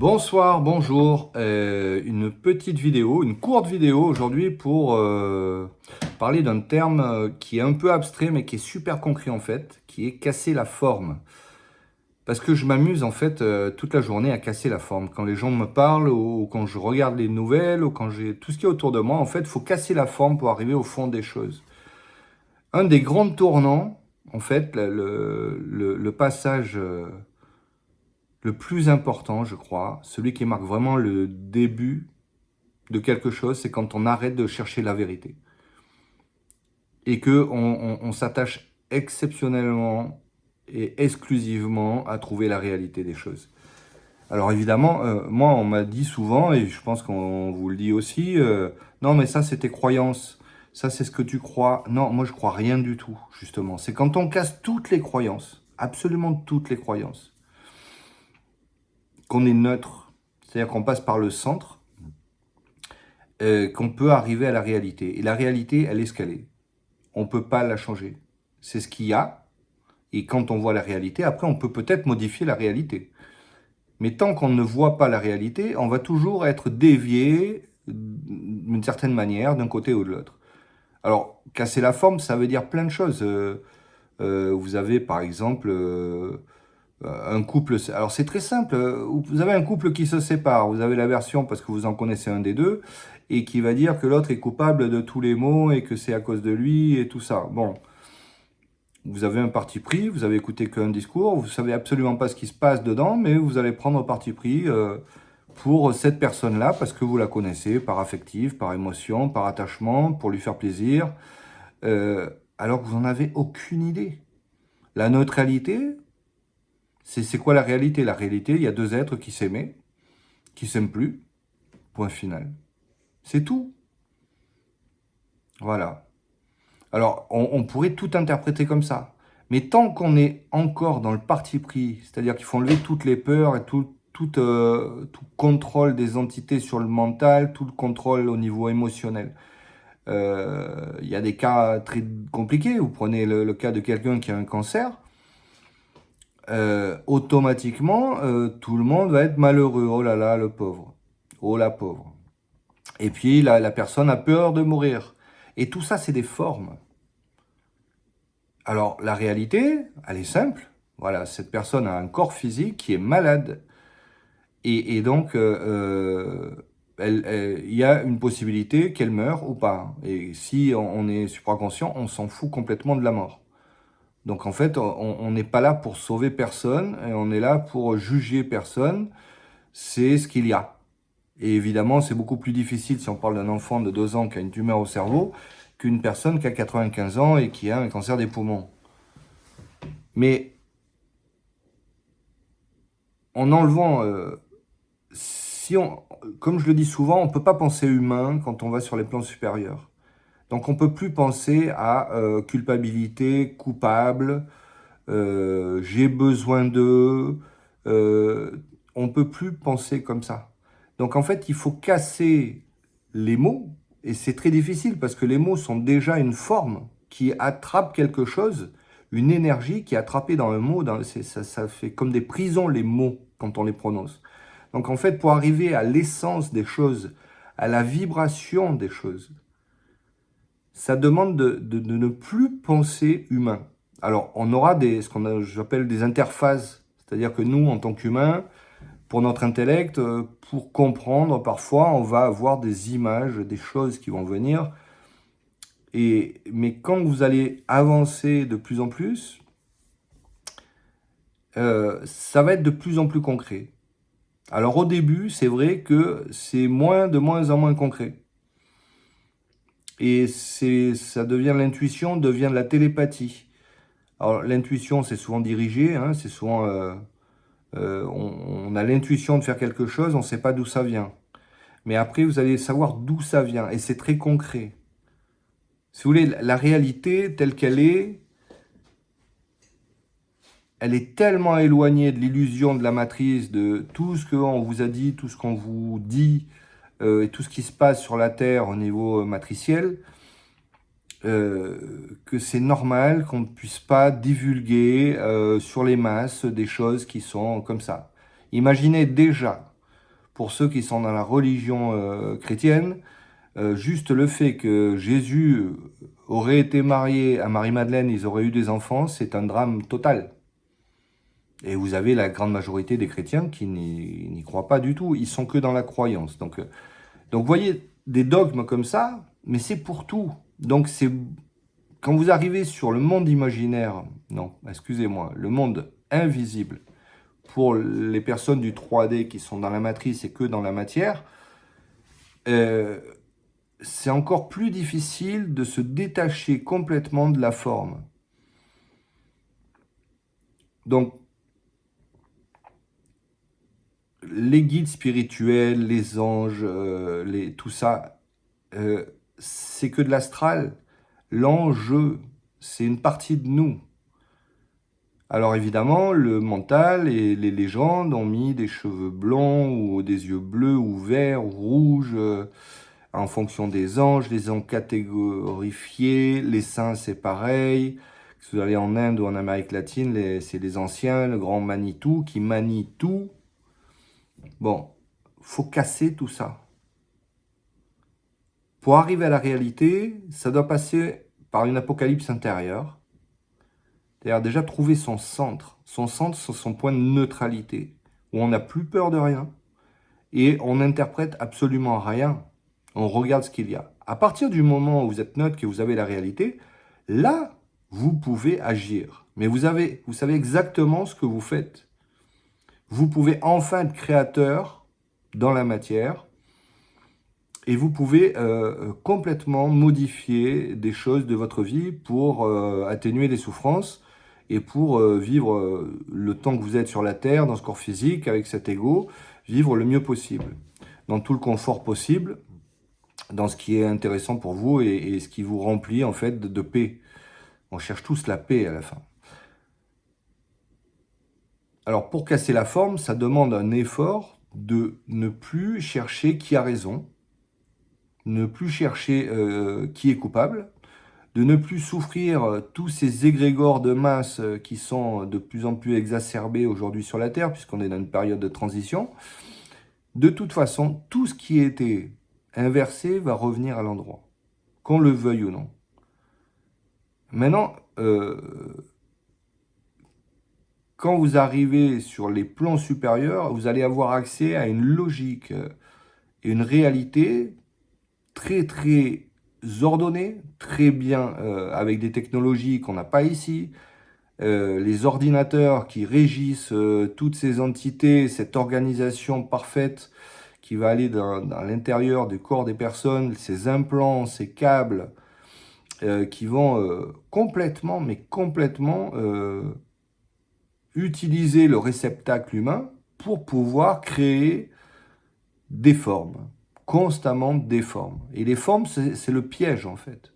Bonsoir, bonjour. Une petite vidéo, une courte vidéo aujourd'hui pour parler d'un terme qui est un peu abstrait mais qui est super concret en fait, qui est casser la forme. Parce que je m'amuse en fait toute la journée à casser la forme. Quand les gens me parlent ou quand je regarde les nouvelles ou quand j'ai tout ce qui est autour de moi, en fait, il faut casser la forme pour arriver au fond des choses. Un des grands tournants, en fait, le passage le plus important, je crois, celui qui marque vraiment le début de quelque chose, c'est quand on arrête de chercher la vérité. Et qu'on s'attache exceptionnellement et exclusivement à trouver la réalité des choses. Alors évidemment, moi on m'a dit souvent, et je pense qu'on vous le dit aussi, non mais ça c'est tes croyances, ça c'est ce que tu crois. Non, moi je crois rien du tout, justement. C'est quand on casse toutes les croyances, absolument toutes les croyances, qu'on est neutre, c'est-à-dire qu'on passe par le centre, qu'on peut arriver à la réalité. Et la réalité, elle est ce qu'elle est. On ne peut pas la changer. C'est ce qu'il y a. Et quand on voit la réalité, après, on peut peut-être modifier la réalité. Mais tant qu'on ne voit pas la réalité, on va toujours être dévié d'une certaine manière, d'un côté ou de l'autre. Alors, casser la forme, ça veut dire plein de choses. Vous avez, par exemple, un couple... Alors, c'est très simple. Vous avez un couple qui se sépare. Vous avez la version parce que vous en connaissez un des deux et qui va dire que l'autre est coupable de tous les maux et que c'est à cause de lui et tout ça. Bon, vous avez un parti pris, vous avez écouté qu'un discours, vous savez absolument pas ce qui se passe dedans, mais vous allez prendre parti pris pour cette personne-là parce que vous la connaissez par affectif, par émotion, par attachement, pour lui faire plaisir, alors que vous n'en avez aucune idée. La neutralité, c'est quoi la réalité? La réalité, il y a deux êtres qui s'aimaient, qui s'aiment plus, point final. C'est tout. Voilà. Alors, on pourrait tout interpréter comme ça. Mais tant qu'on est encore dans le parti pris, c'est-à-dire qu'il faut enlever toutes les peurs et tout contrôle des entités sur le mental, tout le contrôle au niveau émotionnel. Il y a des cas très compliqués. Vous prenez le cas de quelqu'un qui a un cancer. Automatiquement, tout le monde va être malheureux. Oh là là, le pauvre. Oh la pauvre. Et puis, la personne a peur de mourir. Et tout ça, c'est des formes. Alors, la réalité, elle est simple. Voilà, cette personne a un corps physique qui est malade. Et donc, il y a une possibilité qu'elle meure ou pas. Et si on est supraconscient, on s'en fout complètement de la mort. Donc, en fait, on n'est pas là pour sauver personne, et on est là pour juger personne. C'est ce qu'il y a. Et évidemment, c'est beaucoup plus difficile si on parle d'un enfant de 2 ans qui a une tumeur au cerveau qu'une personne qui a 95 ans et qui a un cancer des poumons. Mais en enlevant, comme je le dis souvent, on ne peut pas penser humain quand on va sur les plans supérieurs. Donc on ne peut plus penser à culpabilité, coupable, j'ai besoin d'eux. On ne peut plus penser comme ça. Donc en fait, il faut casser les mots, et c'est très difficile parce que les mots sont déjà une forme qui attrape quelque chose, une énergie qui est attrapée dans un mot. Ça fait comme des prisons les mots quand on les prononce. Donc en fait, pour arriver à l'essence des choses, à la vibration des choses, ça demande de ne plus penser humain. Alors, on aura ce qu'on j'appelle des interfaces, c'est-à-dire que nous, en tant qu'humains, pour notre intellect, pour comprendre, parfois, on va avoir des images, des choses qui vont venir. Mais quand vous allez avancer de plus en plus, ça va être de plus en plus concret. Alors au début, c'est vrai que c'est de moins en moins concret. Et ça devient l'intuition, devient de la télépathie. Alors l'intuition, c'est souvent dirigé, hein, c'est souvent, on a l'intuition de faire quelque chose, on ne sait pas d'où ça vient. Mais après, vous allez savoir d'où ça vient, et c'est très concret. Si vous voulez, la réalité telle qu'elle est, elle est tellement éloignée de l'illusion de la matrice, de tout ce qu'on vous a dit, tout ce qu'on vous dit, et tout ce qui se passe sur la Terre au niveau matriciel, que c'est normal qu'on ne puisse pas divulguer sur les masses des choses qui sont comme ça. Imaginez déjà pour ceux qui sont dans la religion chrétienne, juste le fait que Jésus aurait été marié à Marie-Madeleine, ils auraient eu des enfants, c'est un drame total. Et vous avez la grande majorité des chrétiens qui n'y croient pas du tout, ils sont que dans la croyance. Donc vous voyez, des dogmes comme ça, mais c'est pour tout. Donc c'est quand vous arrivez sur le monde imaginaire, non, excusez-moi, le monde invisible, pour les personnes du 3D qui sont dans la matrice et que dans la matière, c'est encore plus difficile de se détacher complètement de la forme. Donc, les guides spirituels, les anges, tout ça, c'est que de l'astral. L'enjeu, c'est une partie de nous. Alors évidemment, le mental et les légendes ont mis des cheveux blonds ou des yeux bleus ou verts ou rouges en fonction des anges, les ont catégorifiés, les saints c'est pareil. Si vous allez en Inde ou en Amérique latine, c'est les anciens, le grand Manitou qui manie tout. Bon, faut casser tout ça. Pour arriver à la réalité, ça doit passer par une apocalypse intérieure. C'est-à-dire déjà trouver son centre. Son centre, c'est son point de neutralité, où on n'a plus peur de rien et on n'interprète absolument rien. On regarde ce qu'il y a. À partir du moment où vous êtes neutre, que vous avez la réalité, là, vous pouvez agir. Mais vous savez exactement ce que vous faites. Vous pouvez enfin être créateur dans la matière et vous pouvez complètement modifier des choses de votre vie pour atténuer les souffrances et pour vivre le temps que vous êtes sur la Terre, dans ce corps physique, avec cet ego, vivre le mieux possible, dans tout le confort possible, dans ce qui est intéressant pour vous et ce qui vous remplit en fait de paix. On cherche tous la paix à la fin. Alors pour casser la forme, ça demande un effort de ne plus chercher qui a raison, ne plus chercher qui est coupable, de ne plus souffrir tous ces égrégores de masse qui sont de plus en plus exacerbés aujourd'hui sur la Terre, puisqu'on est dans une période de transition. De toute façon, tout ce qui était inversé va revenir à l'endroit, qu'on le veuille ou non. Maintenant, quand vous arrivez sur les plans supérieurs, vous allez avoir accès à une logique et une réalité très très ordonnée, très bien, avec des technologies qu'on n'a pas ici, les ordinateurs qui régissent toutes ces entités, cette organisation parfaite qui va aller dans l'intérieur du corps des personnes, ces implants, ces câbles, qui vont complètement, mais complètement utiliser le réceptacle humain pour pouvoir créer des formes, constamment des formes. Et les formes, c'est le piège en fait.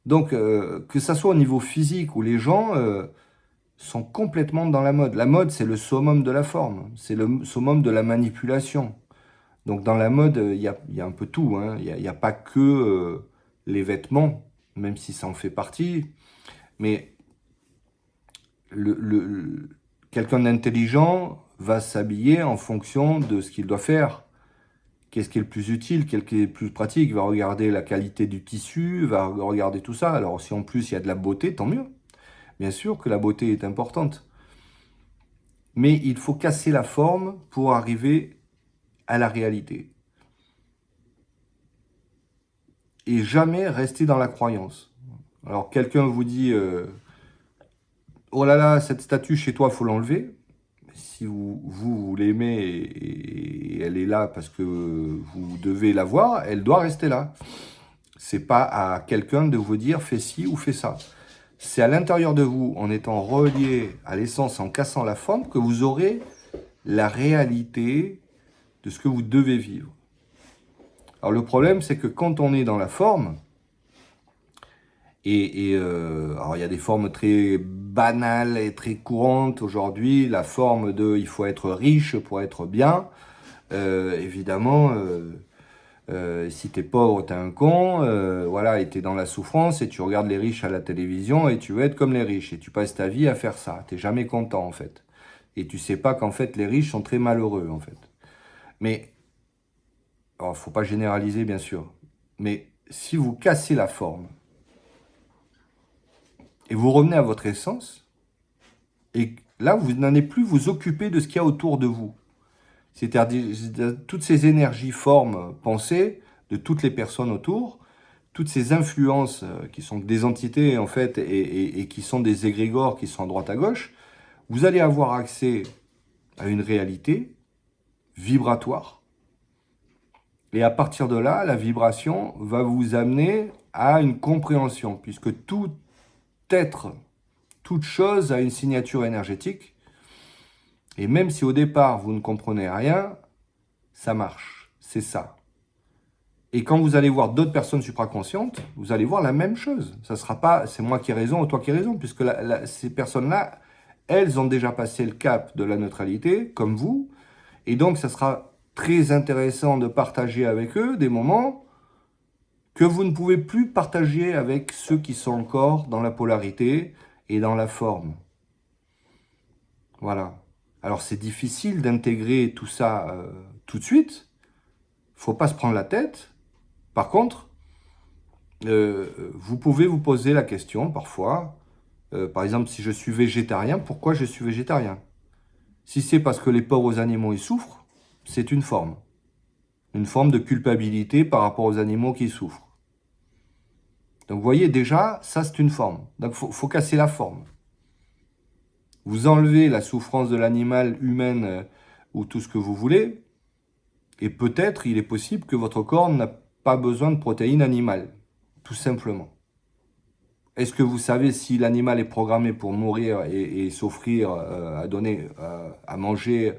Donc, que ça soit au niveau physique où les gens sont complètement dans la mode. La mode, c'est le summum de la forme, c'est le summum de la manipulation. Donc, dans la mode, il y a un peu tout, hein. Il n'y a pas que les vêtements, même si ça en fait partie, mais quelqu'un d'intelligent va s'habiller en fonction de ce qu'il doit faire. Qu'est-ce qui est le plus utile, qu'est-ce qui est le plus pratique, il va regarder la qualité du tissu, va regarder tout ça. Alors si en plus il y a de la beauté, tant mieux. Bien sûr que la beauté est importante. Mais il faut casser la forme pour arriver à la réalité. Et jamais rester dans la croyance. Alors quelqu'un vous dit oh là là, cette statue chez toi, il faut l'enlever. Si vous l'aimez et elle est là parce que vous devez la voir, elle doit rester là. C'est pas à quelqu'un de vous dire fais ci ou fais ça. C'est à l'intérieur de vous, en étant relié à l'essence, en cassant la forme, que vous aurez la réalité de ce que vous devez vivre. Alors le problème, c'est que quand on est dans la forme, alors il y a des formes très banales et très courantes aujourd'hui, la forme de il faut être riche pour être bien, évidemment, si t'es pauvre, t'es un con, voilà, et t'es dans la souffrance, et tu regardes les riches à la télévision, et tu veux être comme les riches, et tu passes ta vie à faire ça, t'es jamais content en fait, et tu sais pas qu'en fait les riches sont très malheureux en fait. Mais, alors, faut pas généraliser, bien sûr. Mais si vous cassez la forme et vous revenez à votre essence, et là, vous n'allez plus vous occuper de ce qu'il y a autour de vous. C'est-à-dire toutes ces énergies, formes, pensées de toutes les personnes autour, toutes ces influences qui sont des entités en fait et qui sont des égrégores qui sont à droite à gauche, vous allez avoir accès à une réalité vibratoire. Et à partir de là, la vibration va vous amener à une compréhension, puisque tout être, toute chose a une signature énergétique. Et même si au départ, vous ne comprenez rien, ça marche. C'est ça. Et quand vous allez voir d'autres personnes supraconscientes, vous allez voir la même chose. Ça ne sera pas c'est moi qui ai raison ou toi qui as raison, puisque ces personnes-là, elles ont déjà passé le cap de la neutralité, comme vous. Et donc, ça sera très intéressant de partager avec eux des moments que vous ne pouvez plus partager avec ceux qui sont encore dans la polarité et dans la forme. Voilà. Alors, c'est difficile d'intégrer tout ça tout de suite. Faut pas se prendre la tête. Par contre, vous pouvez vous poser la question parfois, par exemple, si je suis végétarien, pourquoi je suis végétarien? Si c'est parce que les pauvres animaux y souffrent, c'est une forme. Une forme de culpabilité par rapport aux animaux qui souffrent. Donc vous voyez déjà, ça c'est une forme. Donc il faut casser la forme. Vous enlevez la souffrance de l'animal humaine ou tout ce que vous voulez, et peut-être il est possible que votre corps n'a pas besoin de protéines animales, tout simplement. Est-ce que vous savez si l'animal est programmé pour mourir et s'offrir à donner à manger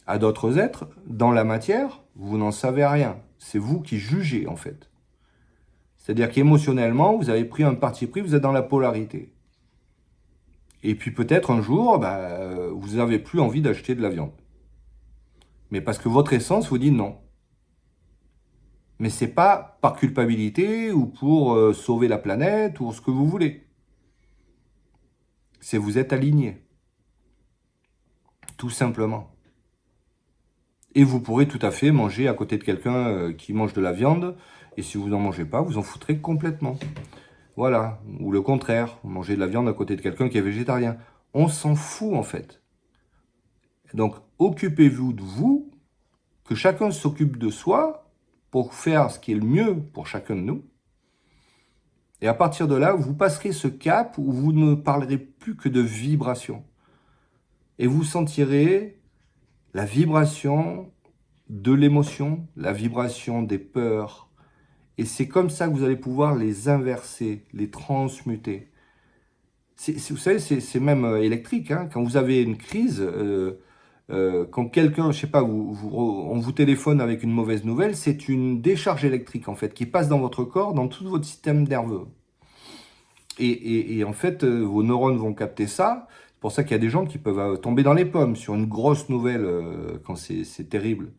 à d'autres êtres dans la matière? Vous n'en savez rien. C'est vous qui jugez en fait. C'est-à-dire qu'émotionnellement, vous avez pris un parti pris, vous êtes dans la polarité. Et puis peut-être un jour, vous n'avez plus envie d'acheter de la viande. Mais parce que votre essence vous dit non. Mais c'est pas par culpabilité ou pour sauver la planète ou ce que vous voulez. C'est vous êtes aligné. Tout simplement. Et vous pourrez tout à fait manger à côté de quelqu'un qui mange de la viande. Et si vous n'en mangez pas, vous en foutrez complètement. Voilà. Ou le contraire, vous mangez de la viande à côté de quelqu'un qui est végétarien. On s'en fout en fait. Donc occupez-vous de vous, que chacun s'occupe de soi pour faire ce qui est le mieux pour chacun de nous. Et à partir de là, vous passerez ce cap où vous ne parlerez plus que de vibration. Et vous sentirez la vibration de l'émotion, la vibration des peurs. Et c'est comme ça que vous allez pouvoir les inverser, les transmuter. Vous savez, c'est même électrique. Hein. Quand vous avez une crise, quand quelqu'un, je sais pas, on vous téléphone avec une mauvaise nouvelle, c'est une décharge électrique en fait qui passe dans votre corps, dans tout votre système nerveux. Et en fait, vos neurones vont capter ça. C'est pour ça qu'il y a des gens qui peuvent tomber dans les pommes sur une grosse nouvelle quand c'est terrible,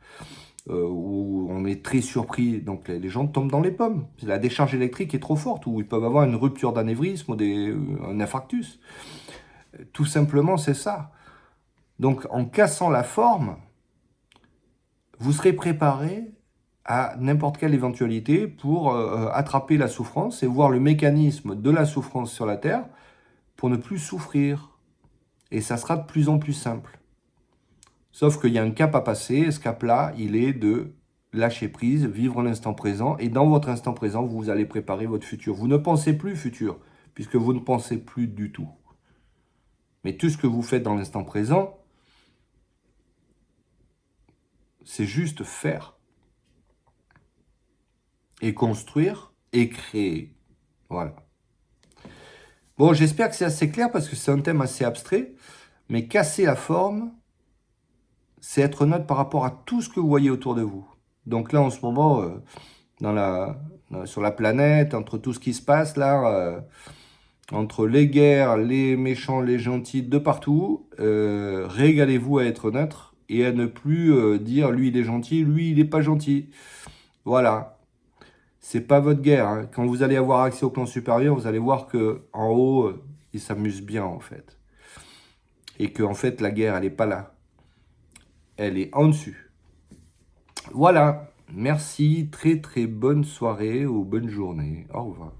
où on est très surpris. Donc les gens tombent dans les pommes. La décharge électrique est trop forte, ou ils peuvent avoir une rupture d'anévrisme ou un infarctus. Tout simplement, c'est ça. Donc en cassant la forme, vous serez préparé à n'importe quelle éventualité pour attraper la souffrance et voir le mécanisme de la souffrance sur la Terre pour ne plus souffrir. Et ça sera de plus en plus simple. Sauf qu'il y a un cap à passer, et ce cap-là, il est de lâcher prise, vivre l'instant présent, et dans votre instant présent, vous allez préparer votre futur. Vous ne pensez plus futur, puisque vous ne pensez plus du tout. Mais tout ce que vous faites dans l'instant présent, c'est juste faire. Et construire et créer. Voilà. Bon, j'espère que c'est assez clair parce que c'est un thème assez abstrait, mais casser la forme, c'est être neutre par rapport à tout ce que vous voyez autour de vous. Donc là, en ce moment, sur la planète, entre tout ce qui se passe là, entre les guerres, les méchants, les gentils, de partout, régalez-vous à être neutre et à ne plus dire lui il est gentil, lui il n'est pas gentil. Voilà. C'est pas votre guerre. Hein. Quand vous allez avoir accès au plan supérieur, vous allez voir que en haut, ils s'amusent bien en fait. Et que en fait, la guerre, elle n'est pas là. Elle est en dessus. Voilà, merci, très très bonne soirée ou bonne journée. Au revoir.